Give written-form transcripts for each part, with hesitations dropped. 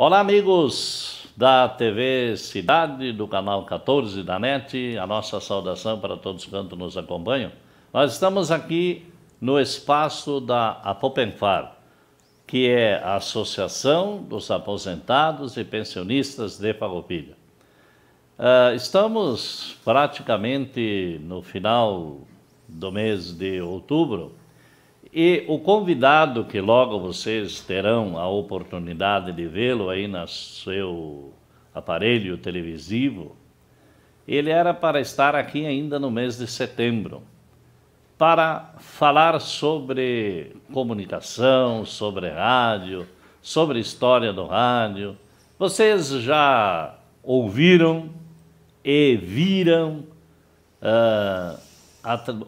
Olá, amigos da TV Cidade, do canal 14 da NET, a nossa saudação para todos quantos nos acompanham. Nós estamos aqui no espaço da Apopenfar, que é a Associação dos Aposentados e Pensionistas de Farroupilha. Estamos praticamente no final do mês de outubro e o convidado, que logo vocês terão a oportunidade de vê-lo aí no seu aparelho televisivo, ele era para estar aqui ainda no mês de setembro, para falar sobre comunicação, sobre rádio, sobre história do rádio. Vocês já ouviram e viram,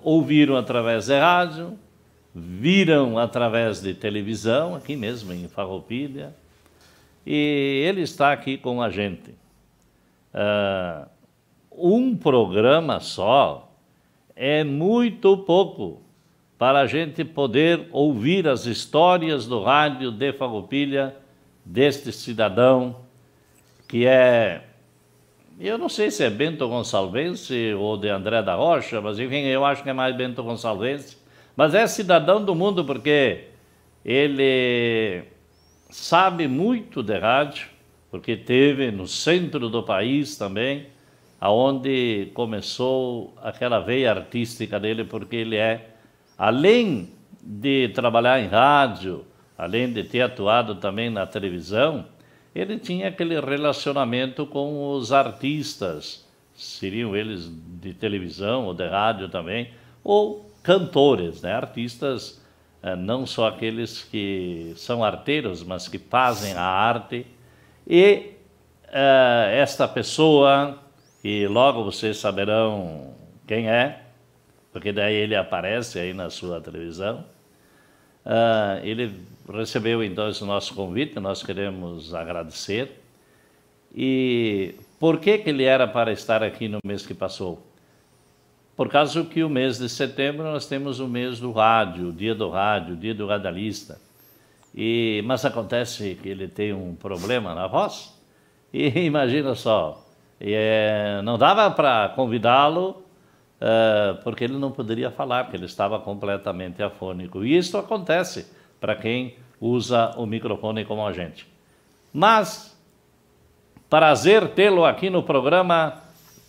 ouviram através de rádio, viram através de televisão, aqui mesmo em Farroupilha, e ele está aqui com a gente. Um programa só é muito pouco para a gente poder ouvir as histórias do rádio de Farroupilha, deste cidadão que é, eu não sei se é Bento Gonçalvense ou de André da Rocha, mas enfim, eu acho que é mais Bento Gonçalvense, mas é cidadão do mundo porque ele sabe muito de rádio, porque teve no centro do país também, aonde começou aquela veia artística dele, porque ele é, além de trabalhar em rádio, além de ter atuado também na televisão, ele tinha aquele relacionamento com os artistas, seriam eles de televisão ou de rádio também, ou cantores, né? Artistas, não só aqueles que são arteiros, mas que fazem a arte. E esta pessoa, e logo vocês saberão quem é, porque daí ele aparece aí na sua televisão, ele recebeu então esse nosso convite, nós queremos agradecer. E por que ele era para estar aqui no mês que passou? Por causa que o mês de setembro nós temos o mês do rádio, o dia do radialista. Mas acontece que ele tem um problema na voz, e imagina só, não dava para convidá-lo, porque ele não poderia falar, porque ele estava completamente afônico. E isso acontece para quem usa o microfone como a gente. Mas, prazer tê-lo aqui no programa.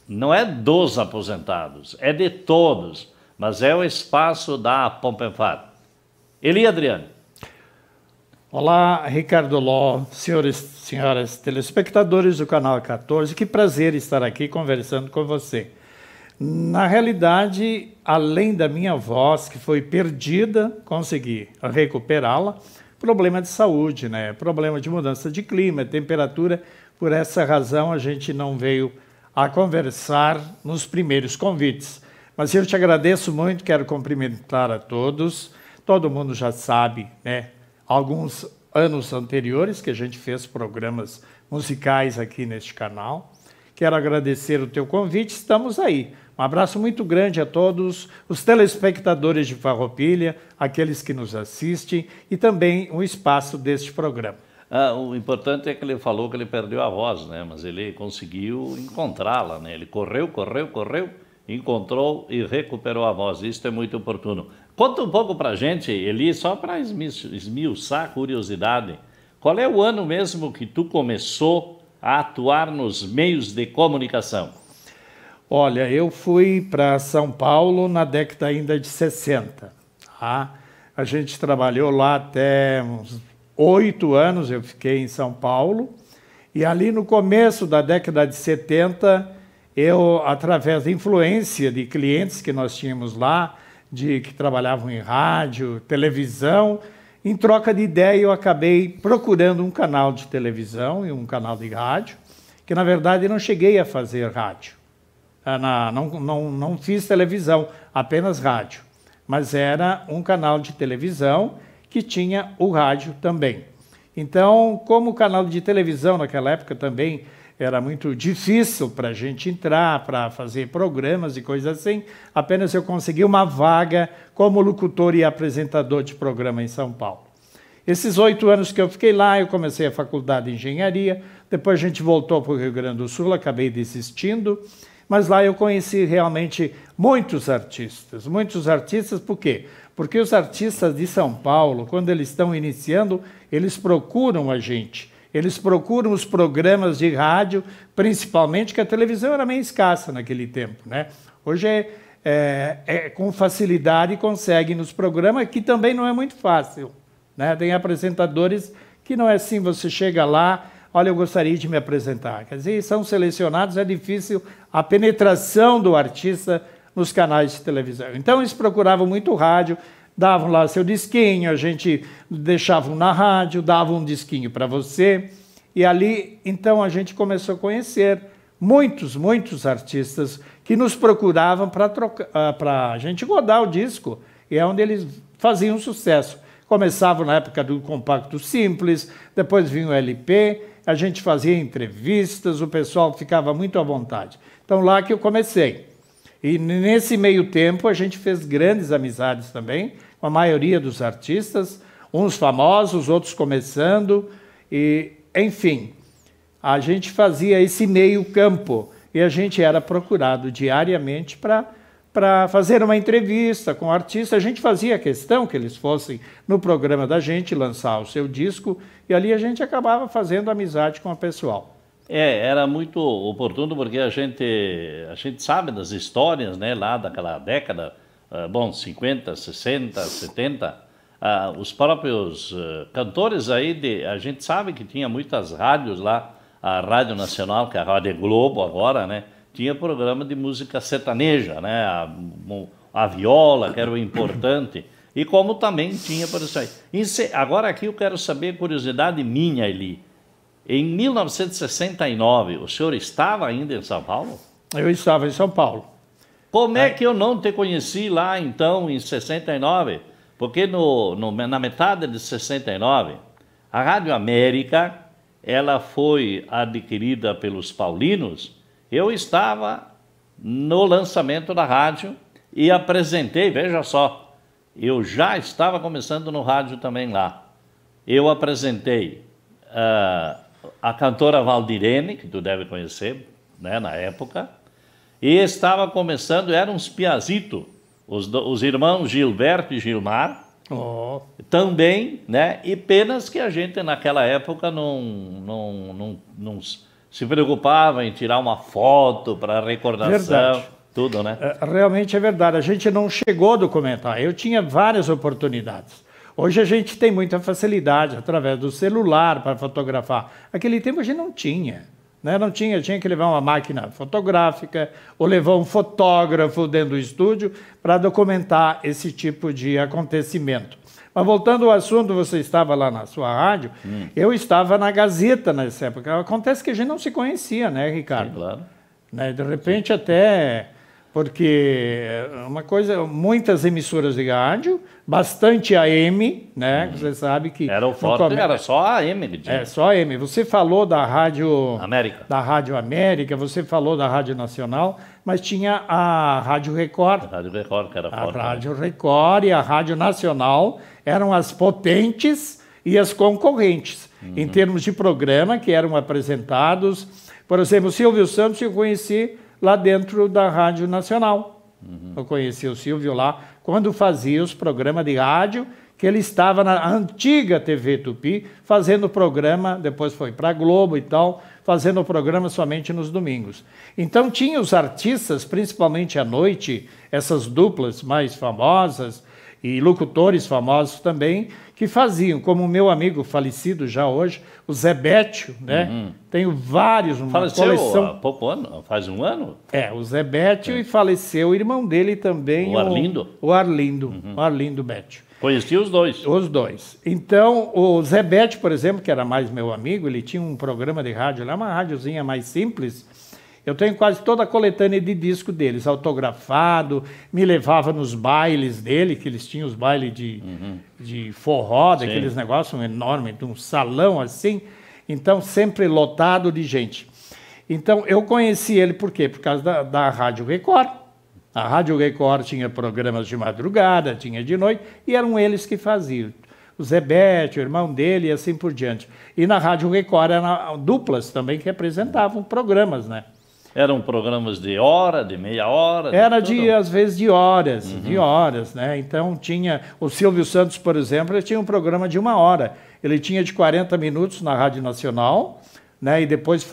Não é dos aposentados, é de todos, mas é o espaço da Apopenfar. Eli Adriane. Olá, Ricardo Ló, senhores e senhoras telespectadores do canal 14, que prazer estar aqui conversando com você. Na realidade, além da minha voz, que foi perdida, consegui recuperá-la, problema de saúde, né? Problema de mudança de clima, temperatura, por essa razão a gente não veio a conversar nos primeiros convites. Mas eu te agradeço muito, quero cumprimentar a todos. Todo mundo já sabe, né? Alguns anos anteriores que a gente fez programas musicais aqui neste canal. Quero agradecer o teu convite, estamos aí. Um abraço muito grande a todos os telespectadores de Farroupilha, aqueles que nos assistem e também o espaço deste programa. O importante é que ele falou que ele perdeu a voz, né? Mas ele conseguiu encontrá-la, né? Ele correu, encontrou e recuperou a voz. Isso é muito oportuno. Conta um pouco para a gente, Eli, só para esmiuçar a curiosidade. Qual é o ano mesmo que tu começou a atuar nos meios de comunicação? Olha, eu fui para São Paulo na década ainda de 60. Tá? A gente trabalhou lá até uns 8 anos, eu fiquei em São Paulo, e ali no começo da década de 70, eu, através da influência de clientes que nós tínhamos lá, que trabalhavam em rádio, televisão, em troca de ideia eu acabei procurando um canal de televisão e um canal de rádio, que na verdade eu não cheguei a fazer rádio, não fiz televisão, apenas rádio, mas era um canal de televisão que tinha o rádio também. Então, como o canal de televisão naquela época também era muito difícil para a gente entrar, para fazer programas e coisas assim, apenas eu consegui uma vaga como locutor e apresentador de programa em São Paulo. Esses 8 anos que eu fiquei lá, eu comecei a faculdade de engenharia, depois a gente voltou para o Rio Grande do Sul, acabei desistindo, mas lá eu conheci realmente muitos artistas. Muitos artistas, por quê? Porque os artistas de São Paulo, quando eles estão iniciando, eles procuram a gente. Eles procuram os programas de rádio, principalmente, que a televisão era meio escassa naquele tempo, né? Hoje com facilidade consegue nos programas, que também não é muito fácil, né? Tem apresentadores que não é assim, você chega lá, olha, eu gostaria de me apresentar. Quer dizer, são selecionados, é difícil a penetração do artista nos canais de televisão. Então, eles procuravam muito rádio, davam lá seu disquinho, a gente deixava na rádio, dava um disquinho para você, e ali, então, a gente começou a conhecer muitos artistas que nos procuravam para a gente rodar o disco, e é onde eles faziam sucesso. Começavam na época do compacto simples, depois vinha o LP, a gente fazia entrevistas, o pessoal ficava muito à vontade. Então, lá que eu comecei. E nesse meio tempo, a gente fez grandes amizades também, com a maioria dos artistas, uns famosos, outros começando, e, enfim, a gente fazia esse meio campo, e a gente era procurado diariamente para fazer uma entrevista com o artista. A gente fazia questão que eles fossem no programa da gente lançar o seu disco, e ali a gente acabava fazendo amizade com o pessoal. Era muito oportuno porque a gente sabe das histórias, né, lá daquela década, 50, 60, 70, os próprios cantores aí, a gente sabe que tinha muitas rádios lá, a Rádio Nacional, que é a Rádio Globo agora, né, tinha programa de música sertaneja, né, a viola, que era o importante, e como também tinha por isso aí. Agora aqui eu quero saber, curiosidade minha, Eli. Em 1969, o senhor estava ainda em São Paulo? Eu estava em São Paulo. Como é que eu não te conheci lá, então, em 69? Porque na metade de 69, a Rádio América, ela foi adquirida pelos paulinos. Eu estava no lançamento da rádio e apresentei, veja só, eu já estava começando no rádio também lá. Eu apresentei a cantora Valdirene, que tu deve conhecer, né, na época, e estava começando, eram uns piazitos, os irmãos Gilberto e Gilmar, também, né, e penas que a gente naquela época não se preocupava em tirar uma foto para recordação, verdade. Tudo, né? Realmente é verdade, a gente não chegou a documentar, eu tinha várias oportunidades. Hoje a gente tem muita facilidade através do celular para fotografar. Naquele tempo a gente não tinha, né? Tinha que levar uma máquina fotográfica ou levar um fotógrafo dentro do estúdio para documentar esse tipo de acontecimento. Mas voltando ao assunto, você estava lá na sua rádio, eu estava na Gazeta nessa época. Acontece que a gente não se conhecia, né, Ricardo? Sim, claro. Né? De repente até... Porque uma coisa, muitas emissoras de rádio, bastante AM, né? Você sabe que... Era o forte, era só a AM que tinha. Só a AM. Você falou da Rádio América. Da Rádio América, você falou da Rádio Nacional, mas tinha a Rádio Record. A Rádio Record, que era forte. A Rádio Record e a Rádio Nacional eram as potentes e as concorrentes, em termos de programa que eram apresentados. Por exemplo, o Silvio Santos eu conheci lá dentro da Rádio Nacional. Eu conheci o Silvio lá, quando fazia os programas de rádio, que ele estava na antiga TV Tupi, fazendo programa, depois foi para a Globo e tal, fazendo o programa somente nos domingos. Então tinha os artistas, principalmente à noite, essas duplas mais famosas, e locutores famosos também, que faziam, como o meu amigo falecido já hoje, o Zé Bétio, né? Tenho vários, uma faleceu coleção. Há pouco ano, faz um ano? O Zé Bétio, e faleceu o irmão dele também. O Arlindo? O Arlindo Bétio. Conheci os dois. Os dois. Então, o Zé Bétio, por exemplo, que era mais meu amigo, ele tinha um programa de rádio lá, uma rádiozinha mais simples. Eu tenho quase toda a coletânea de disco deles, autografado, me levava nos bailes dele, que eles tinham os bailes de forró, daqueles negócios enormes, de um salão assim, então sempre lotado de gente. Então eu conheci ele por quê? Por causa da Rádio Record. A Rádio Record tinha programas de madrugada, tinha de noite, e eram eles que faziam. o Zebete, o irmão dele e assim por diante. E na Rádio Record eram duplas também que representavam programas, né? Eram programas de hora, de meia hora? Era às vezes de horas, né? Então tinha, o Silvio Santos, por exemplo, ele tinha um programa de 1 hora. Ele tinha de 40 minutos na Rádio Nacional, né? E depois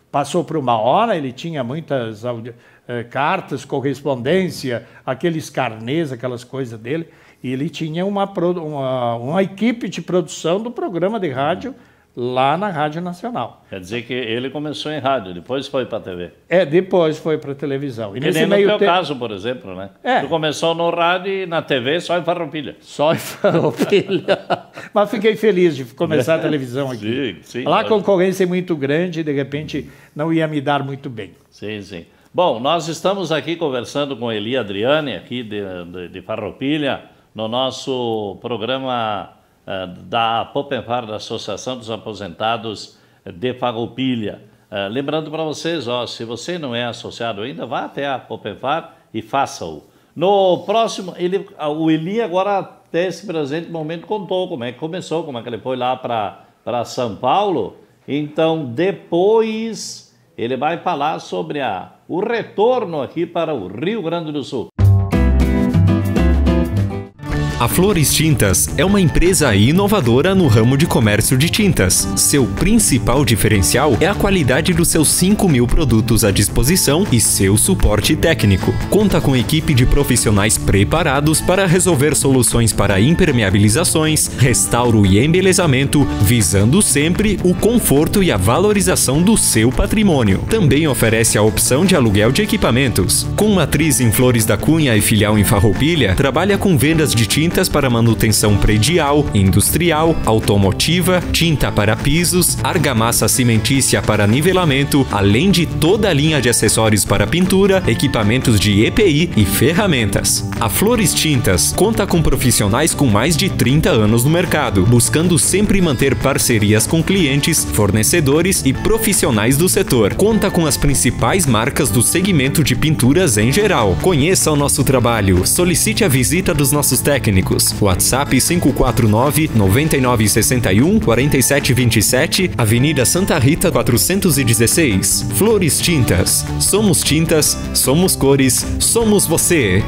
passou para 1 hora, ele tinha muitas cartas, correspondência, aqueles carnês, aquelas coisas dele. E ele tinha uma equipe de produção do programa de rádio lá na Rádio Nacional. Quer dizer que ele começou em rádio, depois foi para a TV. Depois foi para a televisão. E nesse nem no teu caso, por exemplo, né? Tu começou no rádio e na TV só em Farroupilha. Só em Farroupilha. Mas fiquei feliz de começar a televisão aqui. Sim, lá a concorrência é muito grande e de repente não ia me dar muito bem. Sim, sim. Bom, nós estamos aqui conversando com Eli Adriani, aqui de Farroupilha, no nosso programa da Popenfar, da Associação dos Aposentados de Farroupilha. Lembrando para vocês, se você não é associado ainda, vá até a Popenfar e faça-o. No próximo, o Eli agora, até esse presente momento, contou como é que começou, como é que ele foi lá para São Paulo. Então, depois, ele vai falar sobre o retorno aqui para o Rio Grande do Sul. A Flores Tintas é uma empresa inovadora no ramo de comércio de tintas. Seu principal diferencial é a qualidade dos seus 5.000 produtos à disposição e seu suporte técnico. Conta com equipe de profissionais preparados para resolver soluções para impermeabilizações, restauro e embelezamento, visando sempre o conforto e a valorização do seu patrimônio. Também oferece a opção de aluguel de equipamentos. Com matriz em Flores da Cunha e filial em Farroupilha, trabalha com vendas de tintas para manutenção predial, industrial, automotiva, tinta para pisos, argamassa cimentícia para nivelamento, além de toda a linha de acessórios para pintura, equipamentos de EPI e ferramentas. A Flores Tintas conta com profissionais com mais de 30 anos no mercado, buscando sempre manter parcerias com clientes, fornecedores e profissionais do setor. Conta com as principais marcas do segmento de pinturas em geral. Conheça o nosso trabalho, solicite a visita dos nossos técnicos. WhatsApp 549-9961-4727, Avenida Santa Rita 416. Flores Tintas. Somos tintas, somos cores, somos você.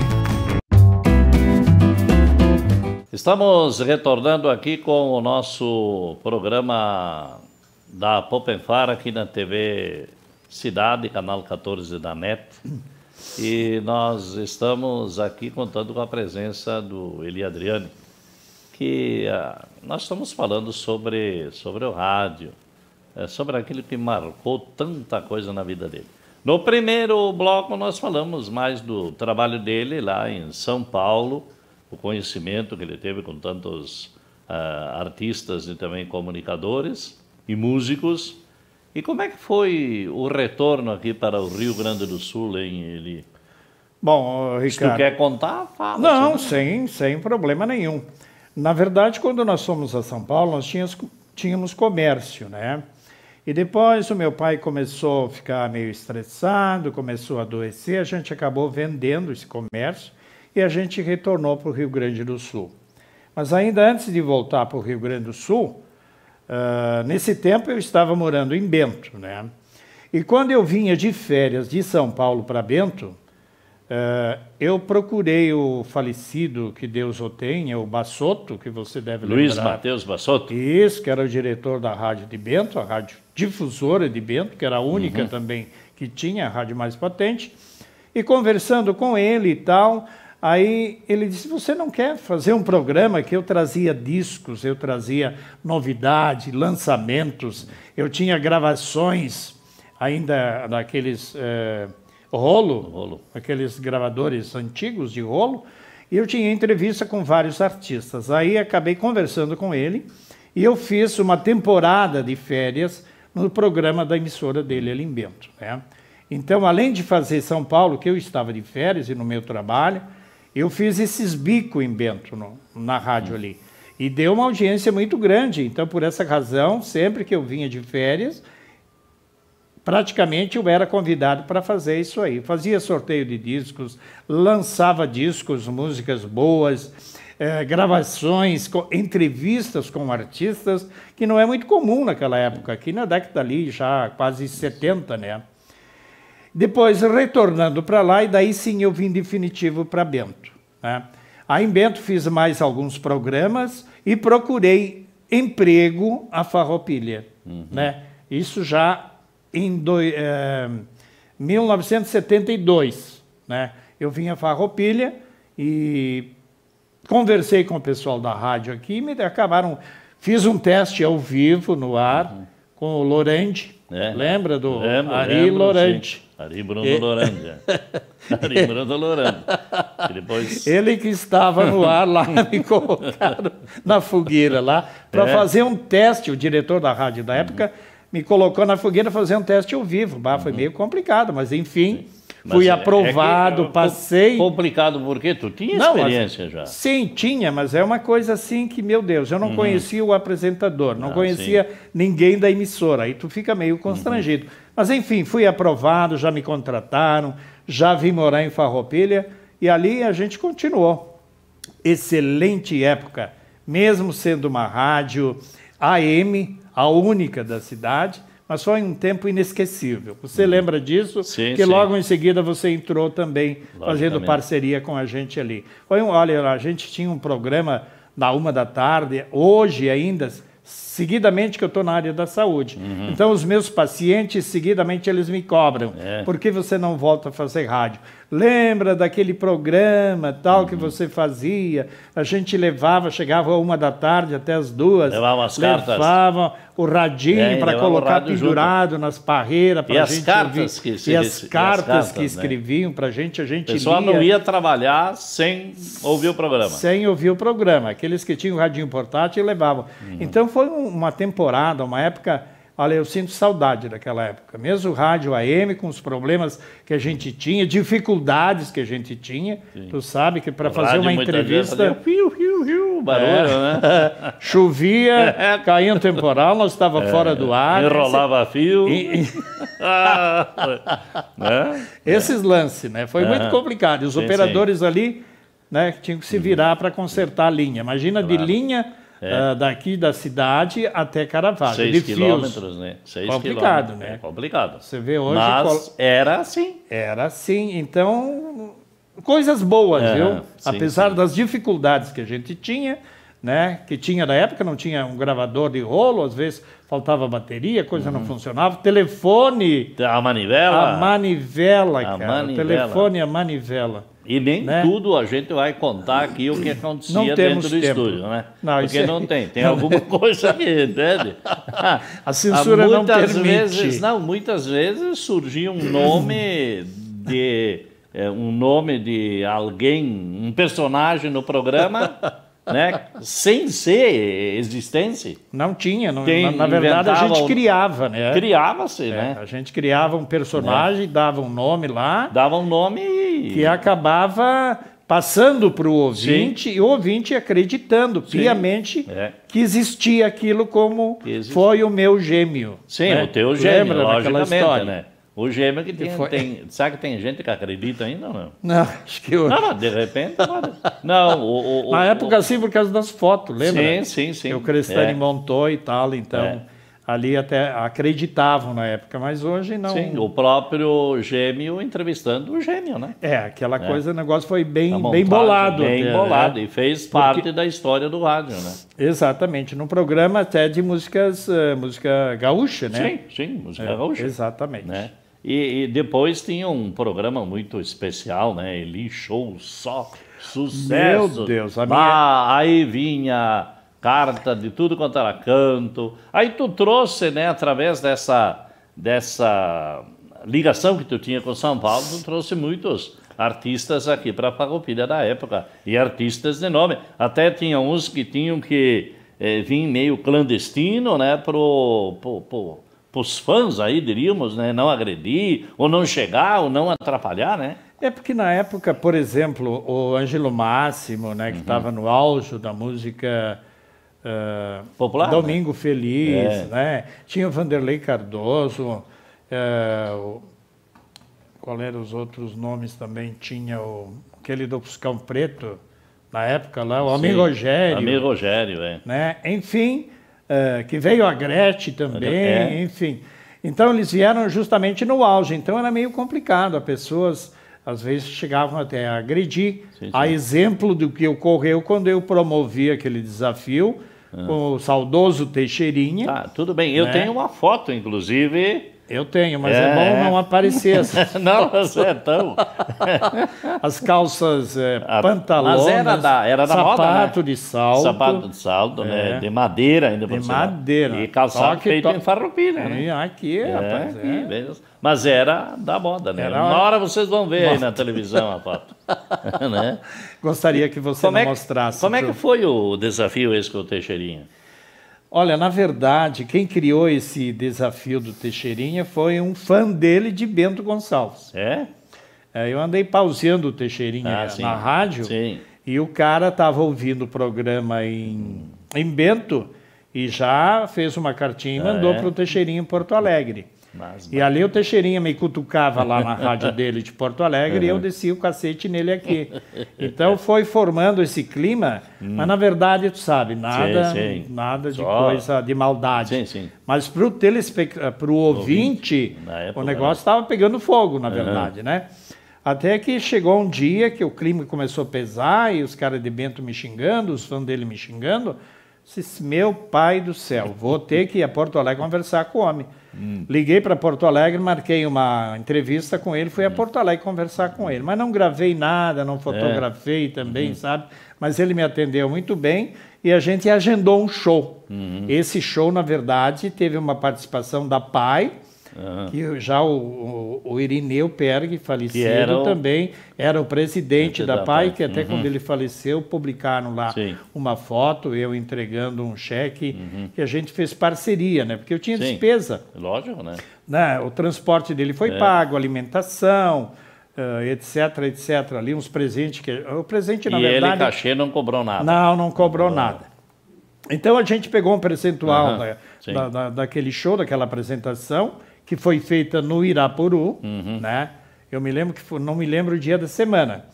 Estamos retornando aqui com o nosso programa da Popenfar aqui na TV Cidade, canal 14 da NET. E nós estamos aqui contando com a presença do Eli Adriani, que nós estamos falando sobre o rádio, sobre aquilo que marcou tanta coisa na vida dele. No primeiro bloco nós falamos mais do trabalho dele lá em São Paulo, o conhecimento que ele teve com tantos artistas e também comunicadores e músicos. E como é que foi o retorno aqui para o Rio Grande do Sul, hein, Eli? Bom, Ricardo... Se tu quer contar, fala. Não, sem problema nenhum. Na verdade, quando nós fomos a São Paulo, nós tínhamos comércio, né? E depois o meu pai começou a ficar meio estressado, começou a adoecer, a gente acabou vendendo esse comércio e a gente retornou para o Rio Grande do Sul. Mas ainda antes de voltar para o Rio Grande do Sul, nesse tempo eu estava morando em Bento, né? E quando eu vinha de férias de São Paulo para Bento, eu procurei o falecido, que Deus o tenha, o Bassotto, que você deve lembrar. Luiz Matheus Bassotto. Isso, que era o diretor da rádio de Bento, a rádio difusora de Bento, que era a única também que tinha a rádio mais potente. E conversando com ele e tal, aí ele disse, você não quer fazer um programa que eu trazia discos, eu trazia novidade, lançamentos, eu tinha gravações ainda daqueles rolo, aqueles gravadores antigos de rolo, e eu tinha entrevista com vários artistas. Aí acabei conversando com ele e eu fiz uma temporada de férias no programa da emissora dele ali em Bento, né? Então, além de fazer São Paulo, que eu estava de férias e no meu trabalho, eu fiz esses bicos em Bento, na rádio ali. E deu uma audiência muito grande. Então, por essa razão, sempre que eu vinha de férias, praticamente eu era convidado para fazer isso aí. Fazia sorteio de discos, lançava discos, músicas boas, gravações, entrevistas com artistas, que não é muito comum naquela época, aqui na década ali, já quase 70, né? Depois, retornando para lá, e daí sim eu vim definitivo para Bento, né? Aí em Bento fiz mais alguns programas e procurei emprego à Farroupilha, né? Isso já em 1972, né? Eu vim à Farroupilha e conversei com o pessoal da rádio aqui, fiz um teste ao vivo no ar com o Lorente, lembra do Ari Lorente? Ari Bruno Lorente. Ari Bruno Lorente. Depois... Ele que estava no ar lá, me colocaram na fogueira lá para fazer um teste, o diretor da rádio da época me colocou na fogueira para fazer um teste ao vivo. Foi meio complicado, mas enfim... Fui aprovado, passei... Complicado porque tu tinha experiência já. Sim, tinha, mas é uma coisa assim que, meu Deus, eu não conhecia o apresentador, não conhecia ninguém da emissora, aí tu fica meio constrangido. Mas enfim, fui aprovado, já me contrataram, já vim morar em Farroupilha e ali a gente continuou. Excelente época, mesmo sendo uma rádio AM, a única da cidade, mas foi um tempo inesquecível. Você lembra disso? Sim, que logo em seguida você entrou também fazendo parceria com a gente ali. Olha, a gente tinha um programa na 1h, hoje ainda, seguidamente que eu estou na área da saúde. Então os meus pacientes, seguidamente eles me cobram. Por que você não volta a fazer rádio? Lembra daquele programa tal que você fazia? A gente chegava à 1h até as 2h. Levava as cartas. Levava o radinho para colocar pendurado nas parreiras para a gente ouvir. E as cartas que escreviam para a gente lia. O pessoal não ia trabalhar sem ouvir o programa. Sem ouvir o programa. Aqueles que tinham o radinho portátil levavam. Então foi uma temporada, uma época... Olha, eu sinto saudade daquela época. Mesmo o rádio AM, com os problemas que a gente tinha, dificuldades que a gente tinha. Tu sabe que para fazer uma entrevista... Barulho, né? Chovia, caía um temporal, nós estávamos fora do ar. Enrolava fio. Esses lances, né? Foi muito complicado. E os operadores ali, né, tinham que se virar para consertar a linha. Imagina de linha... daqui da cidade até Caravaggio. 6 quilômetros, né? 6 complicado, quilômetros. né? Complicado. Você vê hoje... Mas era assim. Era assim. Então, coisas boas, viu? Apesar das dificuldades que a gente tinha, né? Que tinha na época, não tinha um gravador de rolo, às vezes faltava bateria, coisa não funcionava. Telefone... A manivela. A manivela, cara. O telefone e a manivela. E nem tudo a gente vai contar aqui o que acontecia dentro do estúdio, né? Não, porque não tem. Tem alguma coisa que, entende? A censura não permite. Muitas vezes surgia um nome de alguém, um personagem no programa, né? Sem ser existência. Não tinha. Na verdade, a gente criava, né? Criava-se, né? A gente criava um personagem, dava um nome lá. Dava um nome que acabava passando para o ouvinte, e o ouvinte acreditando piamente que existia aquilo como foi o meu gêmeo. Sim, né? O teu gêmeo, logicamente, né? O gêmeo que sabe que tem gente que acredita ainda ou não? Não, acho que eu... Não, de repente... Não, na época, sim, por causa das fotos, lembra? Sim. Que o Crestani montou e tal, então... Ali até acreditavam na época, mas hoje não. Sim, o próprio gêmeo entrevistando o gêmeo, né? Aquela coisa, o negócio foi bem bolado. Bem bolado, e fez parte da história do rádio, né? Exatamente, num programa até de música gaúcha, né? Sim, música gaúcha. Exatamente. Né? E depois tinha um programa muito especial, né? Eli Show, só sucesso. Meu Deus, aí vinha... carta de tudo quanto era canto. Aí tu trouxe, né, através dessa ligação que tu tinha com São Paulo, tu trouxe muitos artistas aqui para a Farroupilha da época, e artistas de nome. Até tinha uns que tinham que vir meio clandestino, né, pros fãs aí, diríamos, né, não agredir, ou não chegar, ou não atrapalhar, né? É porque na época, por exemplo, o Ângelo Máximo, né, que estava no auge da música... popular, Domingo, né? Feliz, né? Tinha o Vanderlei Cardoso, qual eram os outros nomes também? Tinha aquele do Fuscão Preto, na época lá, o Amigo Rogério. Amigo Rogério, né? Enfim, que veio a Gretchen também, enfim. Então eles vieram justamente no auge, então era meio complicado, as pessoas às vezes chegavam até a agredir, a exemplo do que ocorreu quando eu promovi aquele desafio com o saudoso Teixeirinha. Tá, tudo bem, eu tenho uma foto, inclusive... Eu tenho, mas é bom não aparecer. Não, então... As calças pantalonas, mas era da moda, sapato de salto. Sapato de salto, né? De madeira ainda por cima. De madeira. E calçado feito em Farroupilha, né? Aqui, rapaz. Mas era da moda, né? Uma hora vocês vão ver aí na televisão a foto. Né? Gostaria que você mostrasse. Como é que foi o desafio esse com o Teixeirinha? Olha, na verdade, quem criou esse desafio do Teixeirinha foi um fã dele, de Bento Gonçalves. Eu andei pauseando o Teixeirinha na rádio e o cara estava ouvindo o programa em Bento e já fez uma cartinha e mandou para o Teixeirinha em Porto Alegre. E ali o Teixeirinha me cutucava lá na rádio dele de Porto Alegre e eu descia o cacete nele aqui. Então foi formando esse clima, mas na verdade, tu sabe, nada de coisa de maldade. Mas para o ouvinte, o negócio estava pegando fogo, na verdade, né? Até que chegou um dia que o clima começou a pesar e os caras de Bento me xingando, os fãs dele me xingando. Disse, meu pai do céu, vou ter que ir a Porto Alegre conversar com o homem. Liguei para Porto Alegre, marquei uma entrevista com ele, fui a Porto Alegre conversar com ele. Mas não gravei nada, não fotografei também, sabe? Mas ele me atendeu muito bem e a gente agendou um show. Esse show, na verdade, teve uma participação da PAI, que já o Irineu Perg, falecido também, era o presidente da PAI, que até quando ele faleceu, publicaram lá uma foto, eu entregando um cheque, que a gente fez parceria, né? Porque eu tinha despesa. Lógico, né? O transporte dele foi pago, alimentação, etc, etc. Ali uns presentes que... O presente, na verdade... E ele, cachê, não cobrou nada. Não cobrou nada. Então a gente pegou um percentual daquele show, daquela apresentação, que foi feita no Irapuru, né? Eu me lembro não me lembro o dia da semana,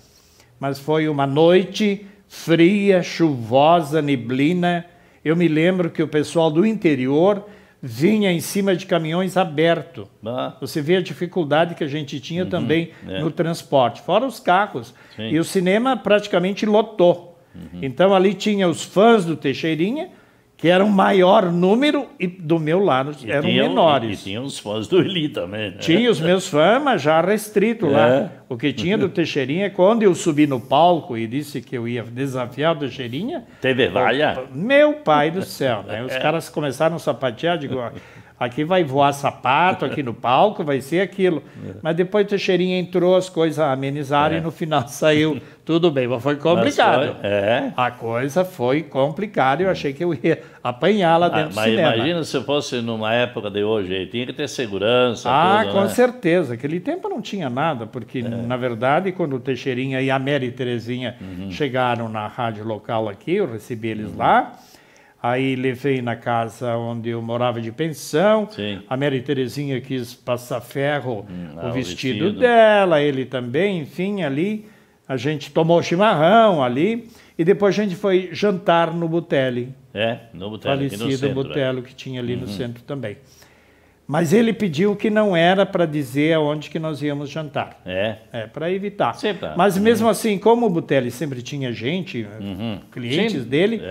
mas foi uma noite fria, chuvosa, neblina. Eu me lembro que o pessoal do interior vinha em cima de caminhões abertos. Você vê a dificuldade que a gente tinha também no transporte, fora os carros. E o cinema praticamente lotou. Então ali tinha os fãs do Teixeirinha, que era um maior número, e do meu lado eram menores. E tinha os fãs do Eli também. Né? Tinha os meus fãs, mas já restrito lá. O que tinha do Teixeirinha, quando eu subi no palco e disse que eu ia desafiar o Teixeirinha... Teve vaia? Meu pai do céu, né? Os caras começaram a sapatear, digo, aqui vai voar sapato, aqui no palco, vai ser aquilo. Mas depois o Teixeirinha entrou, as coisas amenizaram e no final saiu tudo bem. Mas foi complicado. A coisa foi complicada, eu achei que eu ia apanhar lá dentro do cinema. Mas imagina se fosse numa época de hoje, aí tinha que ter segurança. Com certeza. Aquele tempo não tinha nada, porque na verdade quando o Teixeirinha e a Mary Terezinha chegaram na rádio local aqui, eu recebi eles lá. Aí levei na casa onde eu morava de pensão. A Mary Terezinha quis passar ferro o vestido dela, ele também, enfim, ali. A gente tomou chimarrão ali e depois a gente foi jantar no Butelli. No Butelli, falecido aqui no centro, Butelli, que tinha ali no centro também. Mas ele pediu que não era para dizer aonde que nós íamos jantar. Para evitar. Mas mesmo assim, como o Butelli sempre tinha gente, clientes dele...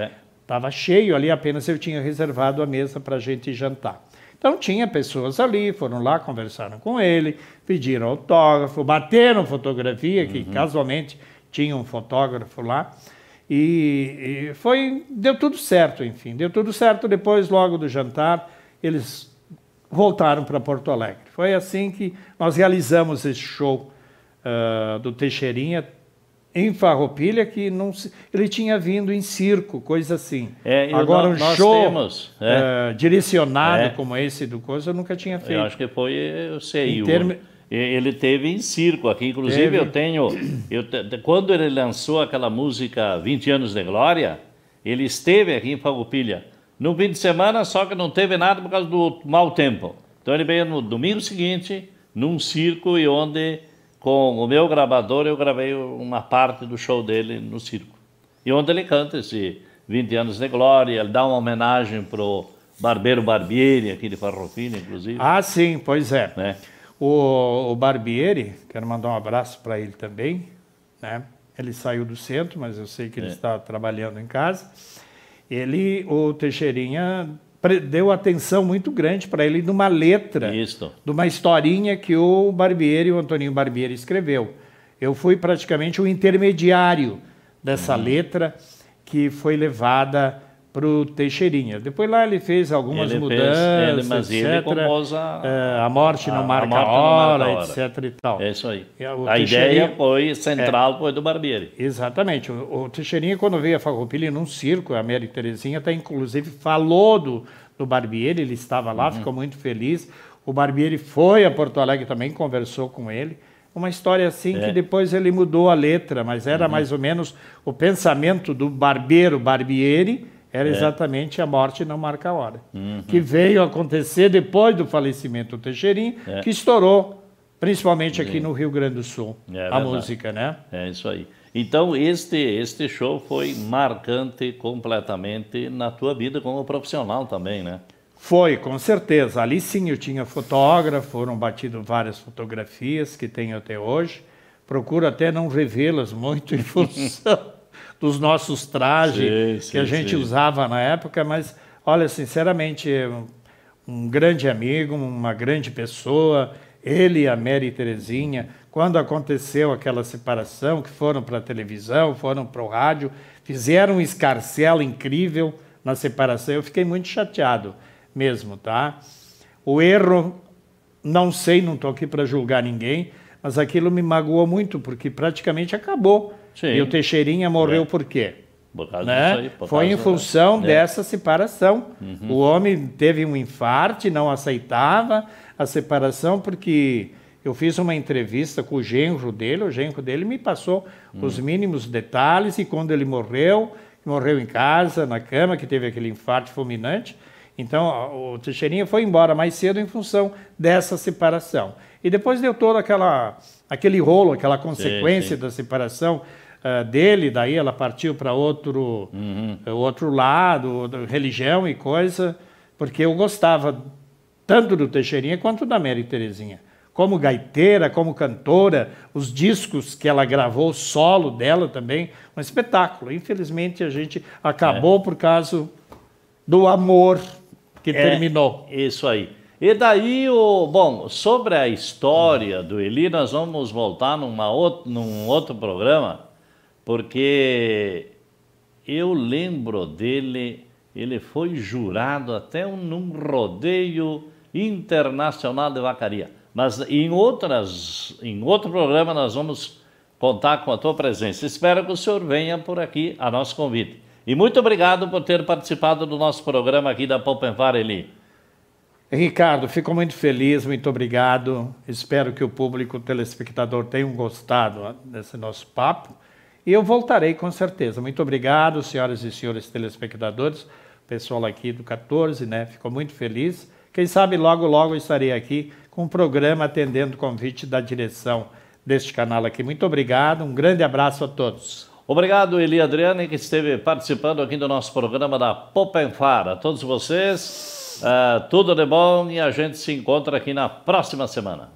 Estava cheio ali, apenas eu tinha reservado a mesa para a gente jantar. Então tinha pessoas ali, foram lá, conversaram com ele, pediram autógrafo, bateram fotografia, que casualmente tinha um fotógrafo lá. E deu tudo certo, enfim. Deu tudo certo, depois, logo do jantar, eles voltaram para Porto Alegre. Foi assim que nós realizamos esse show do Teixeirinha, em Farroupilha, que ele tinha vindo em circo, coisa assim. Agora nós show temos, direcionado como esse do coisa, eu nunca tinha feito. Eu acho que foi o CEIU. Ele teve em circo aqui, inclusive quando ele lançou aquela música 20 anos de glória, ele esteve aqui em Farroupilha. No fim de semana, só que não teve nada por causa do mau tempo. Então ele veio no domingo seguinte, num circo, e onde... Com o meu gravador, eu gravei uma parte do show dele no circo. E onde ele canta esse 20 anos de glória, ele dá uma homenagem para o Barbeiro Barbieri, aqui de Farroupilha, inclusive. Ah, sim, pois é. Né? O Barbieri, quero mandar um abraço para ele também, né? Ele saiu do centro, mas eu sei que ele está trabalhando em casa. O Teixeirinha deu atenção muito grande para ele numa letra, de uma historinha que o Barbieri, o Antoninho Barbieri, escreveu. Eu fui praticamente o intermediário dessa letra que foi levada para o Teixeirinha. Depois lá ele fez algumas mudanças, mas etc. Ele compôs a morte não marca a hora, etc. e tal. É isso aí. A ideia foi central, foi do Barbieri. Exatamente. O Teixeirinha, quando veio a Farroupilha num circo, a Mary Terezinha até inclusive falou do Barbieri, ele estava lá, ficou muito feliz. O Barbieri foi a Porto Alegre também, conversou com ele. Uma história assim que depois ele mudou a letra, mas era mais ou menos o pensamento do barbeiro Barbieri, era exatamente a morte não marca a hora. Que veio acontecer depois do falecimento do Teixeirinha, que estourou, principalmente aqui no Rio Grande do Sul, a música, né? É isso aí. Então, este show foi marcante completamente na tua vida como profissional também, né? Foi, com certeza. Ali sim eu tinha fotógrafo, foram batidas várias fotografias que tenho até hoje. Procuro até não revê-las muito em função dos nossos trajes que a gente usava na época, mas, olha, sinceramente, um grande amigo, uma grande pessoa, ele e a Mary Terezinha, quando aconteceu aquela separação, que foram para a televisão, foram para o rádio, fizeram um escarcelo incrível na separação, eu fiquei muito chateado mesmo, tá? O erro, não sei, não estou aqui para julgar ninguém, mas aquilo me magoou muito, porque praticamente acabou. Sim. E o Teixeirinha morreu por quê? Por causa né? disso aí, Foi em função dessa separação. O homem teve um infarto, não aceitava a separação, porque eu fiz uma entrevista com o genro dele me passou os mínimos detalhes, e quando ele morreu em casa, na cama, que teve aquele infarto fulminante. Então, o Teixeirinha foi embora mais cedo em função dessa separação. E depois deu todo aquele rolo, aquela consequência da separação dele, daí ela partiu para outro lado, religião e coisa, porque eu gostava tanto do Teixeirinha quanto da Mary Terezinha. Como gaiteira, como cantora, os discos que ela gravou, solo dela também, um espetáculo. Infelizmente, a gente acabou por causa do amor que terminou. Isso aí. E daí, bom, sobre a história do Eli, nós vamos voltar num outro programa, porque eu lembro dele, ele foi jurado até num rodeio internacional de vacaria. Mas em outro programa nós vamos contar com a tua presença. Espero que o senhor venha por aqui a nosso convite. E muito obrigado por ter participado do nosso programa aqui da Poppenvar, Eli. Ricardo, fico muito feliz, muito obrigado. Espero que o público, o telespectador, tenham gostado desse nosso papo. E eu voltarei com certeza. Muito obrigado, senhoras e senhores telespectadores, pessoal aqui do 14, né? Fico muito feliz. Quem sabe logo, logo estarei aqui com um programa atendendo o convite da direção deste canal aqui. Muito obrigado, um grande abraço a todos. Obrigado, Eli Adriane, que esteve participando aqui do nosso programa da Poppenvar. A todos vocês, tudo de bom, e a gente se encontra aqui na próxima semana.